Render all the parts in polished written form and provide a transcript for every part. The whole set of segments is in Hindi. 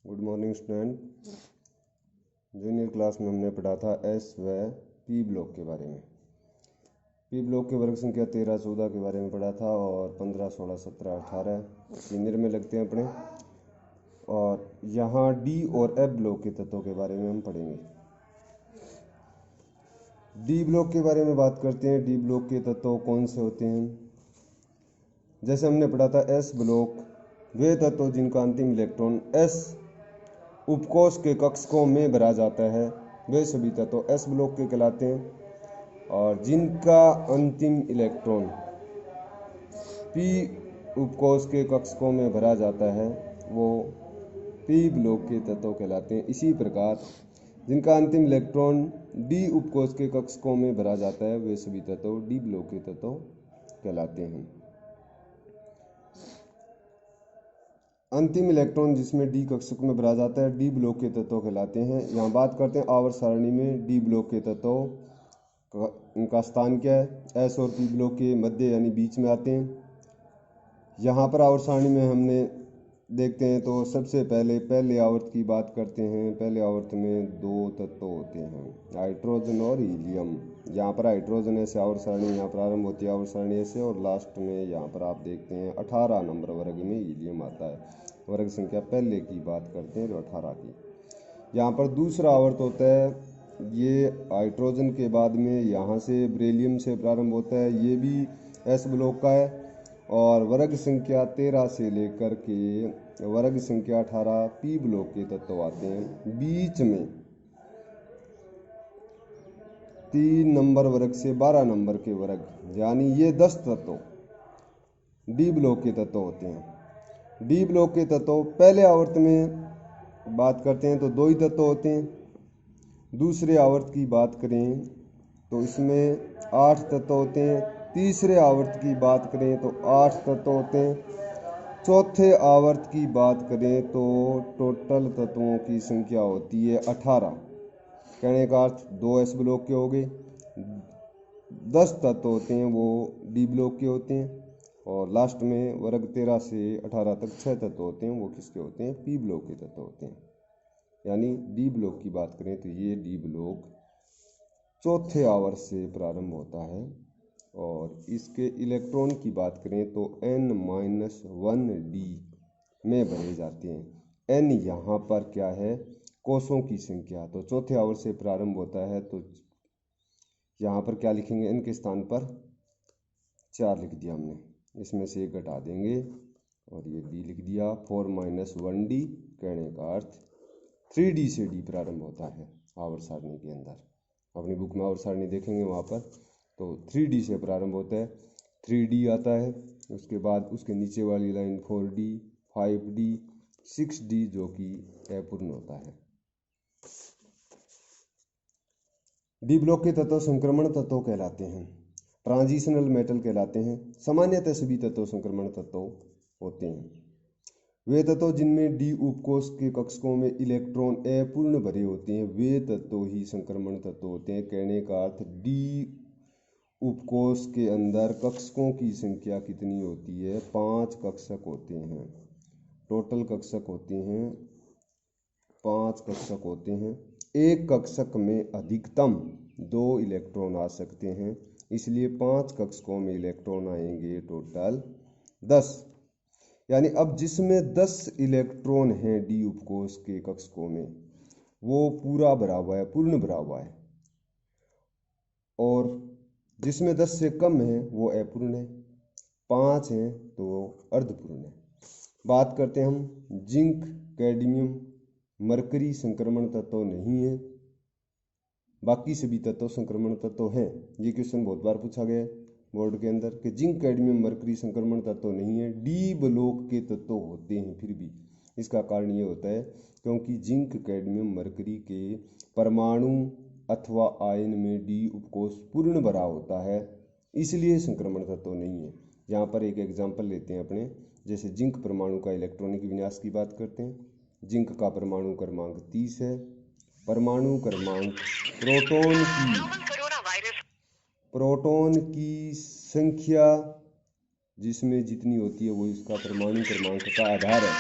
Good morning student. Junior class में हमने पढ़ा था एस व पी ब्लॉक के बारे में। पी ब्लॉक के वर्ग संख्या 13, 14 के बारे में पढ़ा था और 15, 16, 17, 18 सीनियर में लगते हैं अपने। और यहाँ डी और एफ ब्लॉक के तत्वों के बारे में हम पढ़ेंगे। डी ब्लॉक के बारे में बात करते हैं। डी ब्लॉक के तत्व कौन से होते हैं? जैसे हमने पढ़ा था एस ब्लॉक, वे तत्व जिनका अंतिम इलेक्ट्रॉन एस उपकोष के कक्षकों में भरा जाता है वे सभी तत्व एस ब्लॉक के कहलाते हैं। और जिनका अंतिम इलेक्ट्रॉन पी उपकोष के कक्षकों में भरा जाता है वो पी ब्लॉक के तत्व कहलाते हैं। इसी प्रकार जिनका अंतिम इलेक्ट्रॉन डी उपकोष के कक्षकों में भरा जाता है वे सभी तत्व डी ब्लॉक के तत्व कहलाते हैं। अंतिम इलेक्ट्रॉन जिसमें डी कक्षक में भरा जाता है डी ब्लॉक के तत्व कहलाते हैं। यहाँ बात करते हैं आवर्त सारणी में डी ब्लॉक के तत्व, इनका स्थान क्या है? एस और पी ब्लॉक के मध्य यानी बीच में आते हैं। यहाँ पर आवर्त सारणी में हमने देखते हैं तो सबसे पहले आवर्त की बात करते हैं। पहले आवर्त में दो तत्व होते हैं, हाइड्रोजन और हीलियम। यहाँ पर हाइड्रोजन ऐसे आवर्त सारणी यहाँ प्रारंभ होती है आवर्त सारणी ऐसे, और लास्ट में यहाँ पर आप देखते हैं 18 नंबर वर्ग में हीलियम आता है। वर्ग संख्या पहले की बात करते हैं तो 18 की। यहाँ पर दूसरा आवर्त होता है, ये हाइड्रोजन के बाद में यहाँ से बेरिलियम से प्रारंभ होता है, ये भी एस ब्लॉक का है। और वर्ग संख्या 13 से लेकर के वर्ग संख्या 18 पी ब्लॉक के तत्व आते हैं। बीच में 3 नंबर वर्ग से 12 नंबर के वर्ग यानी ये 10 तत्व डी ब्लॉक के तत्व होते हैं। डी ब्लॉक के तत्व पहले आवर्त में बात करते हैं तो 2 ही तत्व होते हैं। दूसरे आवर्त की बात करें तो इसमें 8 तत्व होते हैं। तीसरे आवर्त की बात करें तो 8 तत्व होते हैं। चौथे आवर्त की बात करें तो टोटल तत्वों की संख्या होती है 18। कहने का अर्थ 2 एस ब्लॉक के हो गए। 10 तत्व होते हैं वो डी ब्लॉक के होते हैं। और लास्ट में वर्ग 13 से 18 तक 6 तत्व होते हैं, वो किसके होते हैं? पी ब्लॉक के तत्व होते हैं। यानी डी ब्लॉक की बात करें तो ये डी ब्लॉक चौथे आवर्त से प्रारंभ होता है। और इसके इलेक्ट्रॉन की बात करें तो n-1d में भरे जाते हैं। n यहाँ पर क्या है? कोषों की संख्या। तो चौथे आवर्त से प्रारंभ होता है तो यहाँ पर क्या लिखेंगे? n के स्थान पर 4 लिख दिया हमने, इसमें से 1 घटा देंगे और ये d लिख दिया। 4-1d कहने का अर्थ 3d से d प्रारंभ होता है आवर्त सारणी के अंदर। अपनी बुक में आवर्त सारणी देखेंगे वहाँ पर तो 3d से प्रारंभ होता है, 3d आता है। उसके बाद उसके नीचे वाली लाइन 4d, 5d, 6d जो कि अपूर्ण होता है। डी ब्लॉक के तत्व संक्रमण तत्व कहलाते हैं, ट्रांजिशनल मेटल कहलाते हैं। सामान्यतः सभी तत्व संक्रमण तत्व होते हैं। वे तत्व जिनमें डी उपकोष के कक्षकों में इलेक्ट्रॉन अपूर्ण भरे होते हैं वे तत्व ही संक्रमण तत्व होते हैं। कहने का अर्थ डी उपकोष के अंदर कक्षकों की संख्या कितनी होती है? 5 कक्षक होते हैं। टोटल कक्षक होते हैं 5 कक्षक होते हैं। एक कक्षक में अधिकतम 2 इलेक्ट्रॉन आ सकते हैं, इसलिए 5 कक्षकों में इलेक्ट्रॉन आएंगे टोटल 10। यानी अब जिसमें 10 इलेक्ट्रॉन हैं डी उपकोष के कक्षकों में वो पूरा भरा हुआ है, पूर्ण भरा हुआ है। और जिसमें 10 से कम है वो अपूर्ण है, 5 हैं तो वो अर्धपूर्ण है। बात करते हैं हम जिंक, कैडमियम, मरकरी संक्रमण तत्व नहीं है, बाकी सभी तत्व संक्रमण तत्व हैं। ये क्वेश्चन बहुत बार पूछा गया है बोर्ड के अंदर कि जिंक, कैडमियम, मरकरी संक्रमण तत्व नहीं है, डी ब्लॉक के तत्व होते हैं फिर भी। इसका कारण ये होता है क्योंकि जिंक, कैडमियम, मरकरी के परमाणु अथवा आयन में डी उपकोष पूर्ण भरा होता है, इसलिए संक्रमण तत्व नहीं है। यहाँ पर एक एग्जाम्पल लेते हैं अपने, जैसे जिंक परमाणु का इलेक्ट्रॉनिक विन्यास की बात करते हैं। जिंक का परमाणु क्रमांक 30 है। परमाणु क्रमांक प्रोटॉन की संख्या जिसमें जितनी होती है वो इसका परमाणु क्रमांक का आधार है।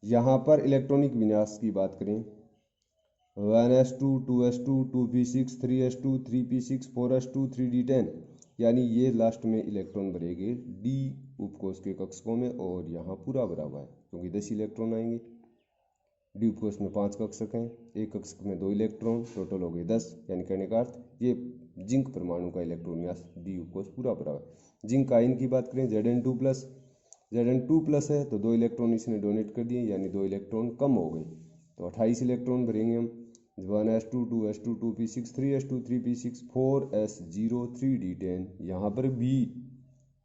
यहाँ पर इलेक्ट्रॉनिक विन्यास की बात करें 1s2 2s2 2p6 3s2 3p6 4s2 3d10, यानी ये लास्ट में इलेक्ट्रॉन भरेंगे डी उपकोष के कक्षकों में और यहाँ पूरा भरा हुआ है क्योंकि 10 इलेक्ट्रॉन आएंगे। डी उपकोष में 5 कक्षक हैं, एक कक्षक में 2 इलेक्ट्रॉन, टोटल हो गए 10, यानी कहने का अर्थ ये जिंक परमाणु का इलेक्ट्रॉन विन्यास डी उपकोष पूरा भरा हुआ है। जिंक आयन की बात करें Zn2+ है तो 2 इलेक्ट्रॉन इसने डोनेट कर दिए यानी 2 इलेक्ट्रॉन कम हो गए, तो 28 इलेक्ट्रॉन भरेंगे हम। 1s2 2s2 2p6 3s2 3p6 4s0 3d10, यहाँ पर भी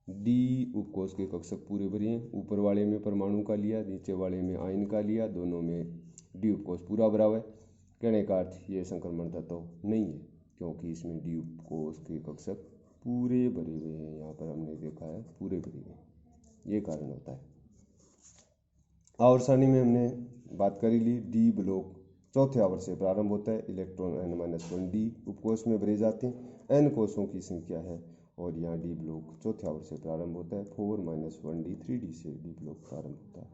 डी उपकोष के कक्षक पूरे भरे हैं, ऊपर वाले में परमाणु का लिया, नीचे वाले में आयन का लिया, दोनों में डी उपकोष पूरा भरा हुआ है। कहने का अर्थ ये संक्रमण तत्व नहीं है क्योंकि इसमें डी उपकोष के कक्षक पूरे भरे हुए हैं, यहाँ पर हमने देखा है पूरे भरे हुए हैं, ये कारण होता है। आवर्त सारणी में हमने बात करी ली, डी ब्लॉक चौथे आवर्त से प्रारंभ होता है, इलेक्ट्रॉन n-1 डी उपकोष में भरे जाते हैं, n कोषों की संख्या है और यहाँ डी ब्लॉक चौथे आवर्त से प्रारंभ होता है, 4 - 1d 3d से डी ब्लॉक प्रारंभ होता है।